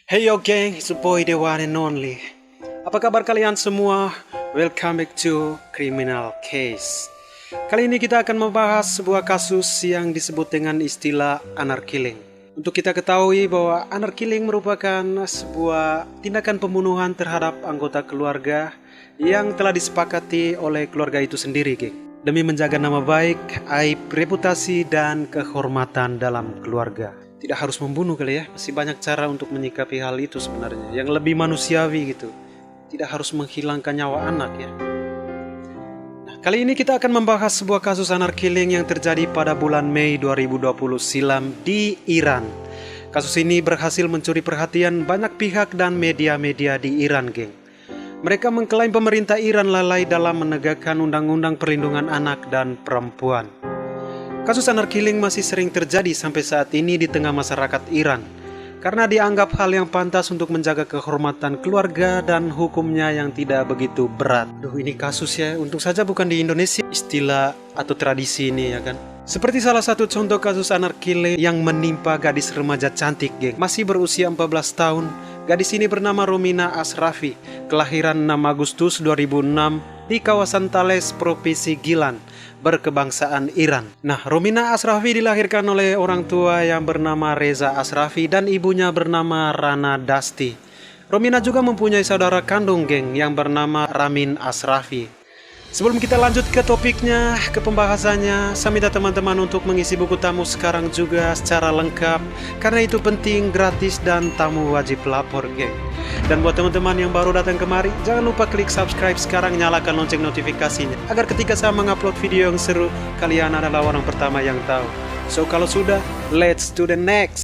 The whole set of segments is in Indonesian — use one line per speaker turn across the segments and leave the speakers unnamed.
Hey yo gang, it's your boy the one and only. Apa kabar kalian semua? Welcome back to Criminal Case. Kali ini kita akan membahas sebuah kasus yang disebut dengan istilah honor killing. Untuk kita ketahui bahwa honor killing merupakan sebuah tindakan pembunuhan terhadap anggota keluarga yang telah disepakati oleh keluarga itu sendiri, geng. Demi menjaga nama baik, aib, reputasi, dan kehormatan dalam keluarga. Tidak harus membunuh kali ya, masih banyak cara untuk menyikapi hal itu sebenarnya, yang lebih manusiawi gitu. Tidak harus menghilangkan nyawa anak ya. Nah, kali ini kita akan membahas sebuah kasus honor killing yang terjadi pada bulan Mei 2020 silam di Iran. Kasus ini berhasil mencuri perhatian banyak pihak dan media-media di Iran, geng. Mereka mengklaim pemerintah Iran lalai dalam menegakkan undang-undang perlindungan anak dan perempuan. Kasus honor killing masih sering terjadi sampai saat ini di tengah masyarakat Iran karena dianggap hal yang pantas untuk menjaga kehormatan keluarga dan hukumnya yang tidak begitu berat. Duh, ini kasus ya, untung saja bukan di Indonesia istilah atau tradisi ini ya kan. Seperti salah satu contoh kasus honor killing yang menimpa gadis remaja cantik, geng. Masih berusia 14 tahun, gadis ini bernama Romina Ashrafi, kelahiran 6 Agustus 2006 di kawasan Tales, Provinsi Gilan, berkebangsaan Iran. Nah, Romina Ashrafi dilahirkan oleh orang tua yang bernama Reza Ashrafi dan ibunya bernama Rana Dasti. Romina juga mempunyai saudara kandung, geng, yang bernama Ramin Ashrafi. Sebelum kita lanjut ke topiknya, ke pembahasannya, saya minta teman-teman untuk mengisi buku tamu sekarang juga secara lengkap, karena itu penting, gratis, dan tamu wajib lapor, geng. Dan buat teman-teman yang baru datang kemari, jangan lupa klik subscribe sekarang, nyalakan lonceng notifikasinya, agar ketika saya mengupload video yang seru, kalian adalah orang pertama yang tahu. So kalau sudah, let's to the next.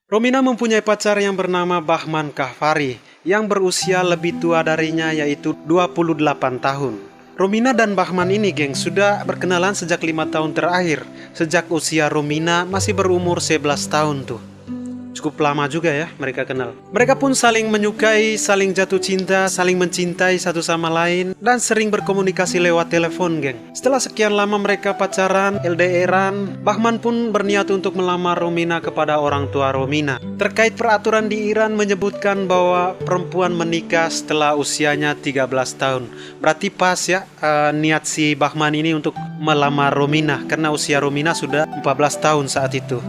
Romina mempunyai pacar yang bernama Bahman Kahvari yang berusia lebih tua darinya, yaitu 28 tahun. Romina dan Bahman ini, geng, sudah berkenalan sejak 5 tahun terakhir. Sejak usia Romina masih berumur 11 tahun tuh. Cukup lama juga ya mereka kenal. Mereka pun saling menyukai, saling jatuh cinta, saling mencintai satu sama lain, dan sering berkomunikasi lewat telepon, geng. Setelah sekian lama mereka pacaran, LDRan, Bahman pun berniat untuk melamar Romina kepada orang tua Romina. Terkait peraturan di Iran menyebutkan bahwa perempuan menikah setelah usianya 13 tahun. Berarti pas ya niat si Bahman ini untuk melamar Romina, karena usia Romina sudah 14 tahun saat itu.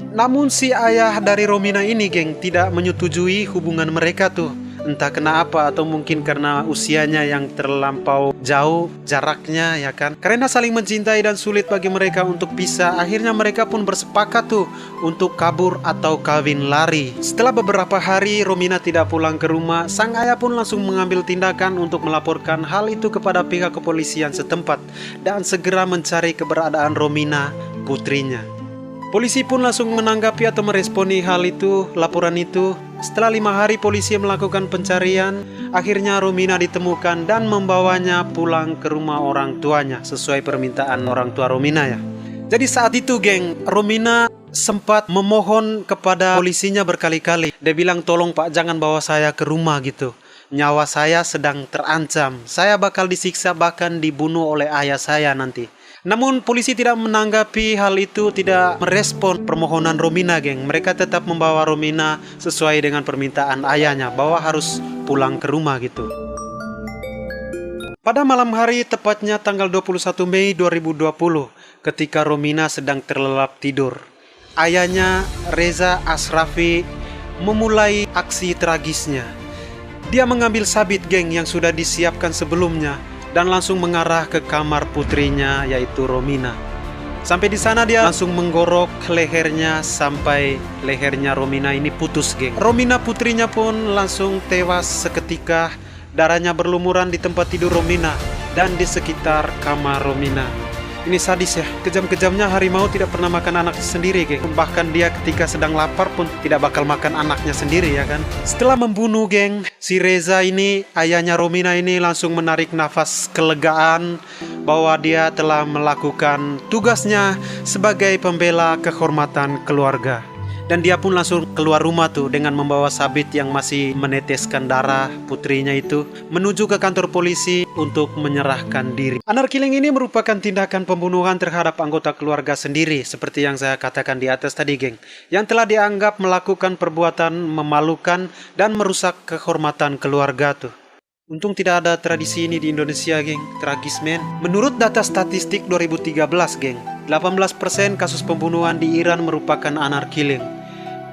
Namun si ayah dari Romina ini, geng, tidak menyetujui hubungan mereka tuh. Entah kenapa, atau mungkin karena usianya yang terlampau jauh jaraknya ya kan. Karena saling mencintai dan sulit bagi mereka untuk pisah, akhirnya mereka pun bersepakat tuh untuk kabur atau kawin lari. Setelah beberapa hari Romina tidak pulang ke rumah, sang ayah pun langsung mengambil tindakan untuk melaporkan hal itu kepada pihak kepolisian setempat dan segera mencari keberadaan Romina, putrinya. Polisi pun langsung menanggapi atau meresponi hal itu, laporan itu. Setelah 5 hari polisi melakukan pencarian, akhirnya Romina ditemukan dan membawanya pulang ke rumah orang tuanya sesuai permintaan orang tua Romina ya. Jadi saat itu, geng, Romina sempat memohon kepada polisinya berkali-kali. Dia bilang, tolong pak, jangan bawa saya ke rumah gitu. Nyawa saya sedang terancam. Saya bakal disiksa, bahkan dibunuh oleh ayah saya nanti. Namun polisi tidak menanggapi hal itu, tidak merespon permohonan Romina, geng. Mereka tetap membawa Romina sesuai dengan permintaan ayahnya bahwa harus pulang ke rumah gitu. Pada malam hari, tepatnya tanggal 21 Mei 2020, ketika Romina sedang terlelap tidur, ayahnya Reza Ashrafi memulai aksi tragisnya. Dia mengambil sabit, geng, yang sudah disiapkan sebelumnya dan langsung mengarah ke kamar putrinya, yaitu Romina. Sampai di sana dia langsung menggorok lehernya sampai lehernya Romina ini putus, geng. Romina putrinya pun langsung tewas seketika. Darahnya berlumuran di tempat tidur Romina dan di sekitar kamar Romina. Ini sadis ya, kejam-kejamnya harimau tidak pernah makan anaknya sendiri, geng. Bahkan dia ketika sedang lapar pun tidak bakal makan anaknya sendiri ya kan. Setelah membunuh, geng, si Reza ini, ayahnya Romina ini langsung menarik nafas kelegaan bahwa dia telah melakukan tugasnya sebagai pembela kehormatan keluarga. Dan dia pun langsung keluar rumah tuh dengan membawa sabit yang masih meneteskan darah putrinya itu menuju ke kantor polisi untuk menyerahkan diri. Honor killing ini merupakan tindakan pembunuhan terhadap anggota keluarga sendiri seperti yang saya katakan di atas tadi, geng, yang telah dianggap melakukan perbuatan memalukan dan merusak kehormatan keluarga tuh. Untung tidak ada tradisi ini di Indonesia, geng. Tragis, men. Menurut data statistik 2013, geng, 18% kasus pembunuhan di Iran merupakan honor killing.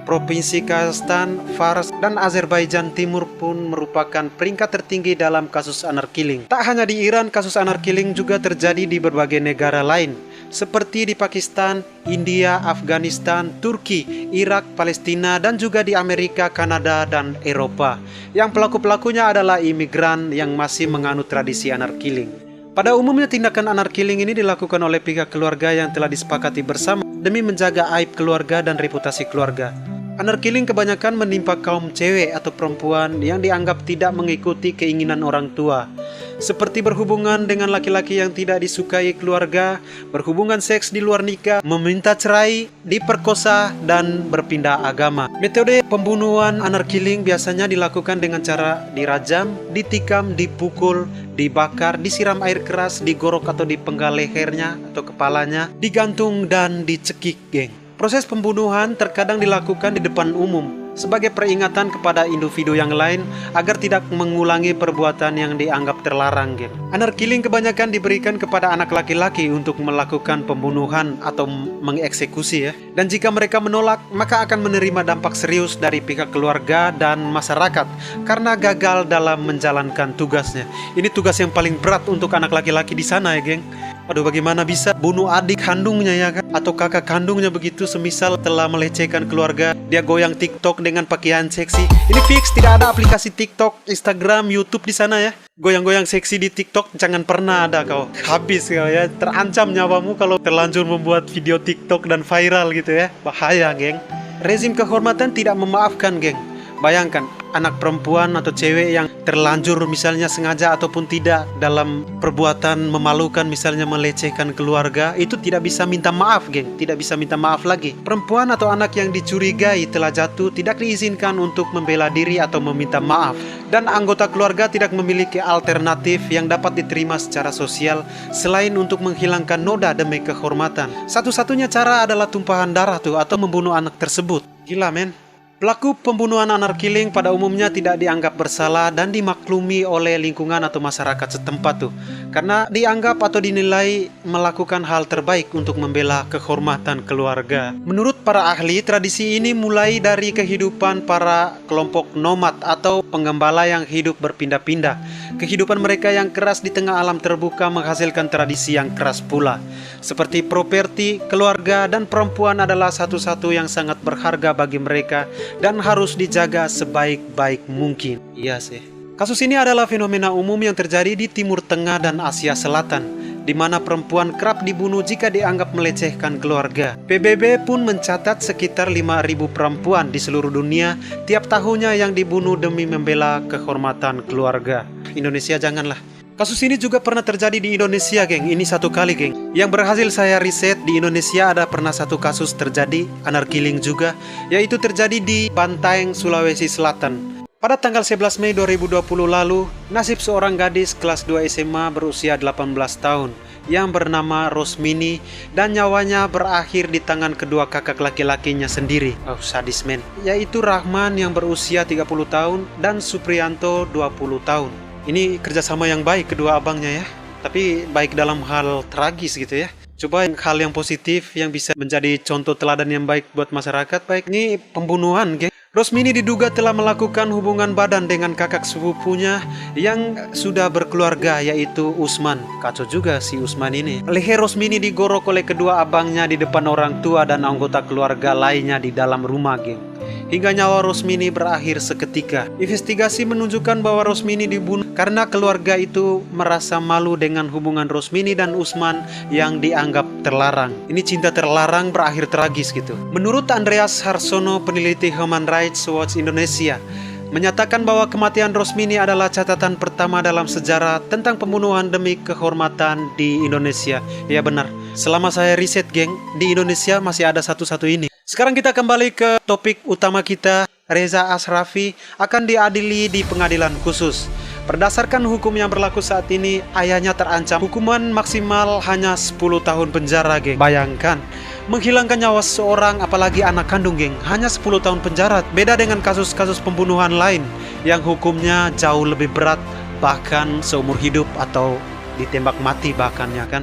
Provinsi Kazakhstan, Fars, dan Azerbaijan Timur pun merupakan peringkat tertinggi dalam kasus honor killing. Tak hanya di Iran, kasus honor killing juga terjadi di berbagai negara lain, seperti di Pakistan, India, Afghanistan, Turki, Irak, Palestina, dan juga di Amerika, Kanada, dan Eropa. Yang pelaku-pelakunya adalah imigran yang masih menganut tradisi honor killing. Pada umumnya tindakan honor killing ini dilakukan oleh pihak keluarga yang telah disepakati bersama demi menjaga aib keluarga dan reputasi keluarga. Honor killing kebanyakan menimpa kaum cewek atau perempuan yang dianggap tidak mengikuti keinginan orang tua, seperti berhubungan dengan laki-laki yang tidak disukai keluarga, berhubungan seks di luar nikah, meminta cerai, diperkosa, dan berpindah agama. Metode pembunuhan honor killing biasanya dilakukan dengan cara dirajam, ditikam, dipukul, dibakar, disiram air keras, digorok atau dipenggal lehernya atau kepalanya, digantung, dan dicekik, geng. Proses pembunuhan terkadang dilakukan di depan umum sebagai peringatan kepada individu yang lain agar tidak mengulangi perbuatan yang dianggap terlarang, geng. Honor killing kebanyakan diberikan kepada anak laki-laki untuk melakukan pembunuhan atau mengeksekusi ya. Dan jika mereka menolak, maka akan menerima dampak serius dari pihak keluarga dan masyarakat karena gagal dalam menjalankan tugasnya. Ini tugas yang paling berat untuk anak laki-laki di sana ya, geng. Aduh, bagaimana bisa bunuh adik kandungnya ya kan? Atau kakak kandungnya begitu, semisal telah melecehkan keluarga, dia goyang TikTok dengan pakaian seksi. Ini fix tidak ada aplikasi TikTok, Instagram, YouTube di sana ya. Goyang-goyang seksi di TikTok jangan pernah ada kau. Habis kau ya, terancam nyawamu kalau terlanjur membuat video TikTok dan viral gitu ya. Bahaya, geng. Rezim kehormatan tidak memaafkan, geng. Bayangkan, anak perempuan atau cewek yang terlanjur misalnya sengaja ataupun tidak dalam perbuatan memalukan, misalnya melecehkan keluarga, itu tidak bisa minta maaf, geng. Tidak bisa minta maaf lagi. Perempuan atau anak yang dicurigai telah jatuh tidak diizinkan untuk membela diri atau meminta maaf. Dan anggota keluarga tidak memiliki alternatif yang dapat diterima secara sosial selain untuk menghilangkan noda demi kehormatan. Satu-satunya cara adalah tumpahan darah tuh atau membunuh anak tersebut. Gila, men. Pelaku pembunuhan honor killing pada umumnya tidak dianggap bersalah dan dimaklumi oleh lingkungan atau masyarakat setempat tuh, karena dianggap atau dinilai melakukan hal terbaik untuk membela kehormatan keluarga. Menurut para ahli, tradisi ini mulai dari kehidupan para kelompok nomad atau penggembala yang hidup berpindah-pindah. Kehidupan mereka yang keras di tengah alam terbuka menghasilkan tradisi yang keras pula. Seperti properti, keluarga, dan perempuan adalah satu-satu yang sangat berharga bagi mereka dan harus dijaga sebaik-baik mungkin. Iya sih. Kasus ini adalah fenomena umum yang terjadi di Timur Tengah dan Asia Selatan, di mana perempuan kerap dibunuh jika dianggap melecehkan keluarga. PBB pun mencatat sekitar 5.000 perempuan di seluruh dunia tiap tahunnya yang dibunuh demi membela kehormatan keluarga. Indonesia janganlah. Kasus ini juga pernah terjadi di Indonesia, geng. Ini satu kali, geng. Yang berhasil saya riset, di Indonesia ada pernah satu kasus terjadi, honor killing juga, yaitu terjadi di Bantaeng, Sulawesi Selatan. Pada tanggal 11 Mei 2020 lalu, nasib seorang gadis kelas 2 SMA berusia 18 tahun yang bernama Rosmini dan nyawanya berakhir di tangan kedua kakak laki-lakinya sendiri. Oh, sadis, men. Yaitu Rahman yang berusia 30 tahun dan Supriyanto 20 tahun. Ini kerjasama yang baik kedua abangnya ya. Tapi baik dalam hal tragis gitu ya. Coba hal yang positif yang bisa menjadi contoh teladan yang baik buat masyarakat. Baik, ini pembunuhan, geng. Rosmini diduga telah melakukan hubungan badan dengan kakak sepupunya yang sudah berkeluarga, yaitu Usman. Kacau juga si Usman ini. Leher Rosmini digorok oleh kedua abangnya di depan orang tua dan anggota keluarga lainnya di dalam rumah, geng. Hingga nyawa Rosmini berakhir seketika. Investigasi menunjukkan bahwa Rosmini dibunuh karena keluarga itu merasa malu dengan hubungan Rosmini dan Usman yang dianggap terlarang. Ini cinta terlarang berakhir tragis gitu. Menurut Andreas Harsono, peneliti Human Rights Watch Indonesia, menyatakan bahwa kematian Rosmini adalah catatan pertama dalam sejarah tentang pembunuhan demi kehormatan di Indonesia. Ya benar, selama saya riset, geng, di Indonesia masih ada satu-satu ini. Sekarang kita kembali ke topik utama kita. Reza Ashrafi akan diadili di pengadilan khusus. Berdasarkan hukum yang berlaku saat ini, ayahnya terancam hukuman maksimal hanya 10 tahun penjara, geng. Bayangkan, menghilangkan nyawa seseorang, apalagi anak kandung, geng, hanya 10 tahun penjara. Beda dengan kasus-kasus pembunuhan lain yang hukumnya jauh lebih berat, bahkan seumur hidup atau ditembak mati bahkan, ya kan.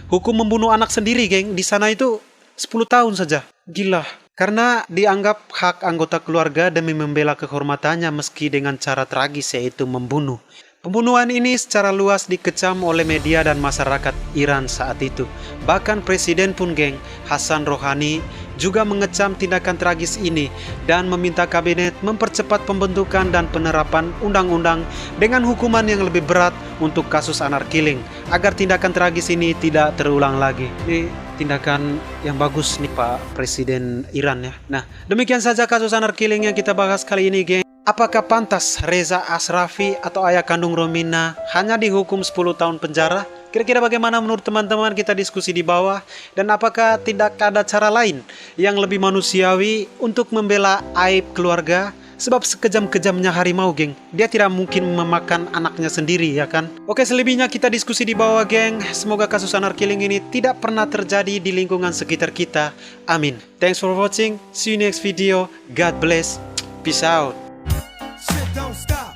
Hukum membunuh anak sendiri, geng, di sana itu 10 tahun saja. Gila. Karena dianggap hak anggota keluarga demi membela kehormatannya meski dengan cara tragis, yaitu membunuh. Pembunuhan ini secara luas dikecam oleh media dan masyarakat Iran saat itu. Bahkan Presiden pun, geng, Hassan Rouhani juga mengecam tindakan tragis ini dan meminta kabinet mempercepat pembentukan dan penerapan undang-undang dengan hukuman yang lebih berat untuk kasus honor killing agar tindakan tragis ini tidak terulang lagi. Ini tindakan yang bagus nih Pak Presiden Iran ya. Nah, demikian saja kasus honor killing yang kita bahas kali ini, geng. Apakah pantas Reza Ashrafi atau ayah kandung Romina hanya dihukum 10 tahun penjara? Kira-kira bagaimana menurut teman-teman? Kita diskusi di bawah. Dan apakah tidak ada cara lain yang lebih manusiawi untuk membela aib keluarga? Sebab sekejam-kejamnya harimau, geng, dia tidak mungkin memakan anaknya sendiri, ya kan? Oke, selebihnya kita diskusi di bawah, geng. Semoga kasus honor killing ini tidak pernah terjadi di lingkungan sekitar kita. Amin. Thanks for watching. See you next video. God bless. Peace out.
Shit don't stop.